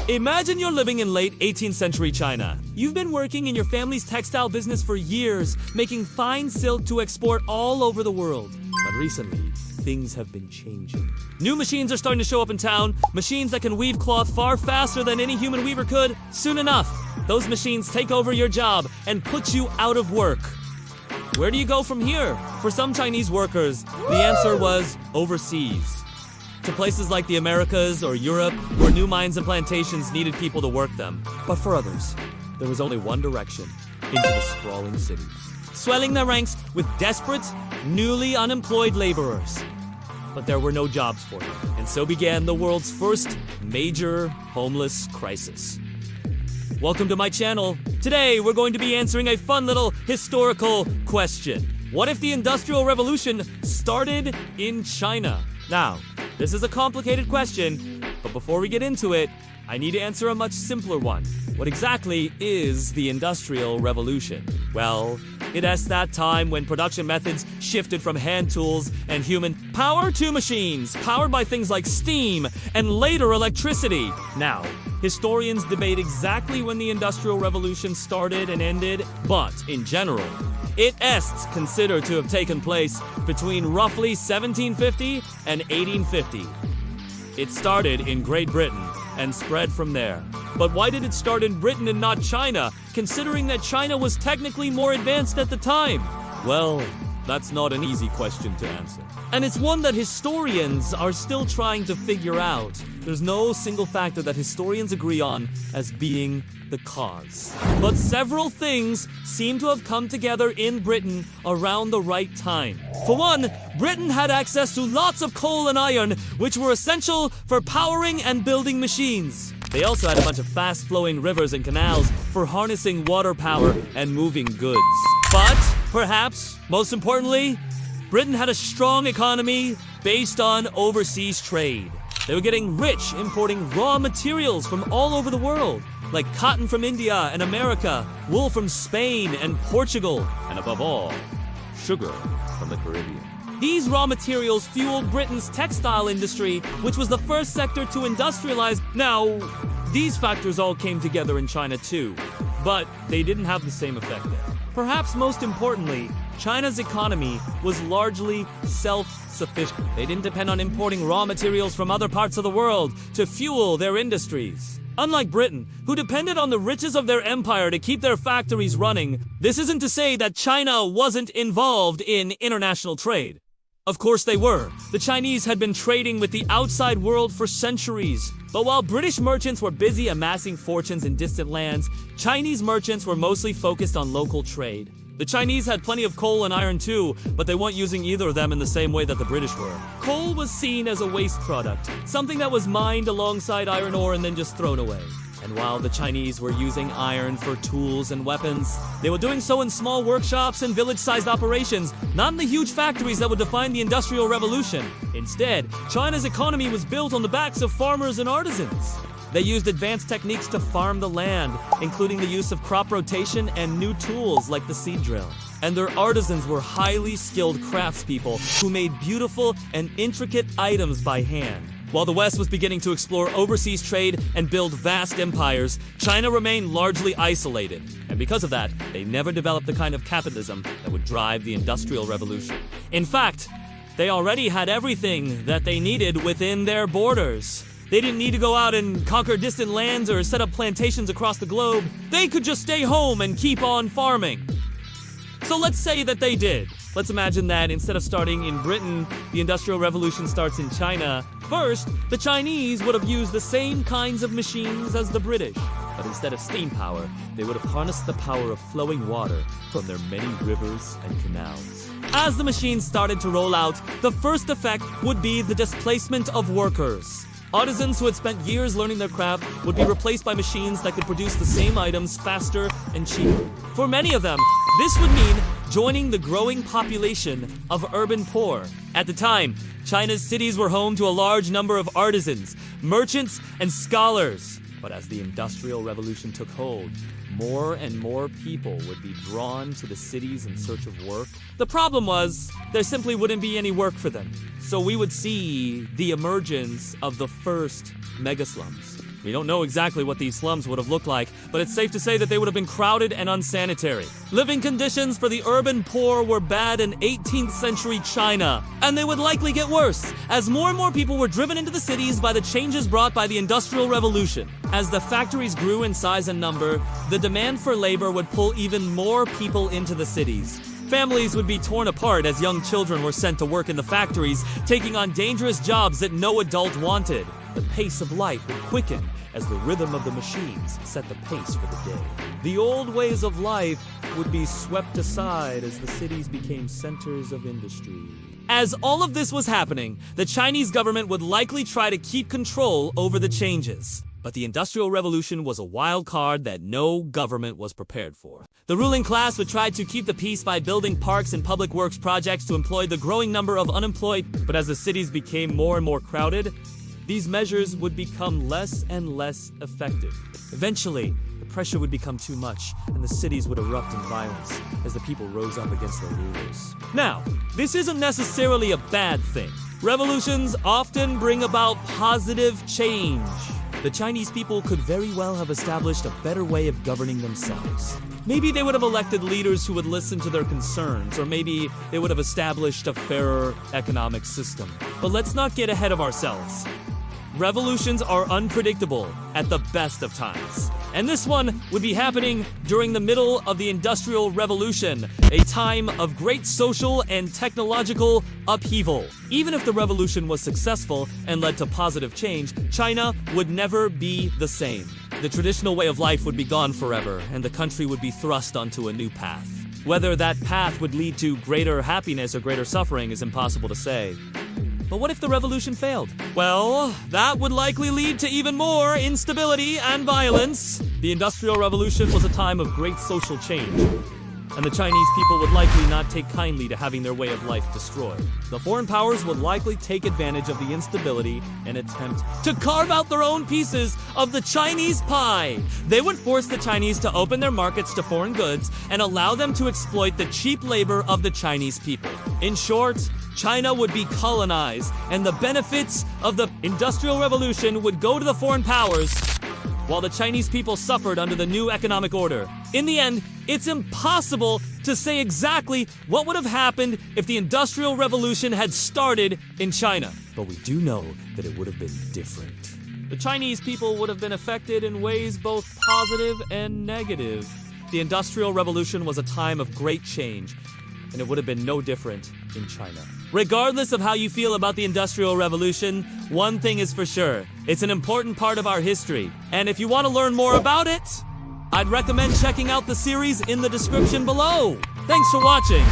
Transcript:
Imagine you're living in late 18th century China. You've been working in your family's textile business for years, making fine silk to export all over the world. But recently, things have been changing. New machines are starting to show up in town, machines that can weave cloth far faster than any human weaver could. Soon enough, those machines take over your job and put you out of work. Where do you go from here? For some Chinese workers, the answer was overseas. To places like the Americas or Europe, where new mines and plantations needed people to work them. But for others, there was only one direction: into the sprawling cities, swelling their ranks with desperate, newly unemployed laborers. But there were no jobs for them, and so began the world's first major homeless crisis. Welcome to my channel. Today, we're going to be answering a fun little historical question. What if the Industrial Revolution started in China? Now, this is a complicated question, but before we get into it, I need to answer a much simpler one. What exactly is the Industrial Revolution? Well, it's that time when production methods shifted from hand tools and human power to machines, powered by things like steam and later electricity. Now, historians debate exactly when the Industrial Revolution started and ended, but in general, it's considered to have taken place between roughly 1750 and 1850. It started in Great Britain and spread from there. But why did it start in Britain and not China, considering that China was technically more advanced at the time? Well, that's not an easy question to answer. And it's one that historians are still trying to figure out. There's no single factor that historians agree on as being the cause. But several things seem to have come together in Britain around the right time. For one, Britain had access to lots of coal and iron, which were essential for powering and building machines. They also had a bunch of fast-flowing rivers and canals for harnessing water power and moving goods. But, perhaps, most importantly, Britain had a strong economy based on overseas trade. They were getting rich importing raw materials from all over the world, like cotton from India and America, wool from Spain and Portugal, and above all, sugar from the Caribbean. These raw materials fueled Britain's textile industry, which was the first sector to industrialize. Now, these factors all came together in China too, but they didn't have the same effect there. Perhaps most importantly, China's economy was largely self-sufficient. They didn't depend on importing raw materials from other parts of the world to fuel their industries. Unlike Britain, who depended on the riches of their empire to keep their factories running, this isn't to say that China wasn't involved in international trade. Of course they were. The Chinese had been trading with the outside world for centuries. But while British merchants were busy amassing fortunes in distant lands, Chinese merchants were mostly focused on local trade. The Chinese had plenty of coal and iron too, but they weren't using either of them in the same way that the British were. Coal was seen as a waste product, something that was mined alongside iron ore and then just thrown away. And while the Chinese were using iron for tools and weapons, they were doing so in small workshops and village-sized operations, not in the huge factories that would define the Industrial Revolution. Instead, China's economy was built on the backs of farmers and artisans. They used advanced techniques to farm the land, including the use of crop rotation and new tools like the seed drill. And their artisans were highly skilled craftspeople who made beautiful and intricate items by hand. While the West was beginning to explore overseas trade and build vast empires, China remained largely isolated. And because of that, they never developed the kind of capitalism that would drive the Industrial Revolution. In fact, they already had everything that they needed within their borders. They didn't need to go out and conquer distant lands or set up plantations across the globe. They could just stay home and keep on farming. So let's say that they did. Let's imagine that instead of starting in Britain, the Industrial Revolution starts in China. First, the Chinese would have used the same kinds of machines as the British. But instead of steam power, they would have harnessed the power of flowing water from their many rivers and canals. As the machines started to roll out, the first effect would be the displacement of workers. Artisans who had spent years learning their craft would be replaced by machines that could produce the same items faster and cheaper. For many of them, this would mean joining the growing population of urban poor. At the time, China's cities were home to a large number of artisans, merchants, and scholars. But as the Industrial Revolution took hold, more and more people would be drawn to the cities in search of work. The problem was, there simply wouldn't be any work for them. So we would see the emergence of the first megaslums. We don't know exactly what these slums would have looked like, but it's safe to say that they would have been crowded and unsanitary. Living conditions for the urban poor were bad in 18th century China, and they would likely get worse, as more and more people were driven into the cities by the changes brought by the Industrial Revolution. As the factories grew in size and number, the demand for labor would pull even more people into the cities. Families would be torn apart as young children were sent to work in the factories, taking on dangerous jobs that no adult wanted. The pace of life would quicken as the rhythm of the machines set the pace for the day. The old ways of life would be swept aside as the cities became centers of industry. As all of this was happening, the Chinese government would likely try to keep control over the changes. But the Industrial Revolution was a wild card that no government was prepared for. The ruling class would try to keep the peace by building parks and public works projects to employ the growing number of unemployed. But as the cities became more and more crowded, these measures would become less and less effective. Eventually, the pressure would become too much, and the cities would erupt in violence as the people rose up against their rulers. Now, this isn't necessarily a bad thing. Revolutions often bring about positive change. The Chinese people could very well have established a better way of governing themselves. Maybe they would have elected leaders who would listen to their concerns, or maybe they would have established a fairer economic system. But let's not get ahead of ourselves. Revolutions are unpredictable at the best of times. And this one would be happening during the middle of the Industrial Revolution, a time of great social and technological upheaval. Even if the revolution was successful and led to positive change, China would never be the same. The traditional way of life would be gone forever, and the country would be thrust onto a new path. Whether that path would lead to greater happiness or greater suffering is impossible to say. But what if the revolution failed? Well, that would likely lead to even more instability and violence. The Industrial Revolution was a time of great social change, and the Chinese people would likely not take kindly to having their way of life destroyed. The foreign powers would likely take advantage of the instability and attempt to carve out their own pieces of the Chinese pie. They would force the Chinese to open their markets to foreign goods and allow them to exploit the cheap labor of the Chinese people. In short, China would be colonized, and the benefits of the Industrial Revolution would go to the foreign powers, while the Chinese people suffered under the new economic order. In the end, it's impossible to say exactly what would have happened if the Industrial Revolution had started in China. But we do know that it would have been different. The Chinese people would have been affected in ways both positive and negative. The Industrial Revolution was a time of great change, and it would have been no different in China. Regardless of how you feel about the Industrial Revolution, one thing is for sure: it's an important part of our history. And if you want to learn more about it, I'd recommend checking out the series in the description below. Thanks for watching.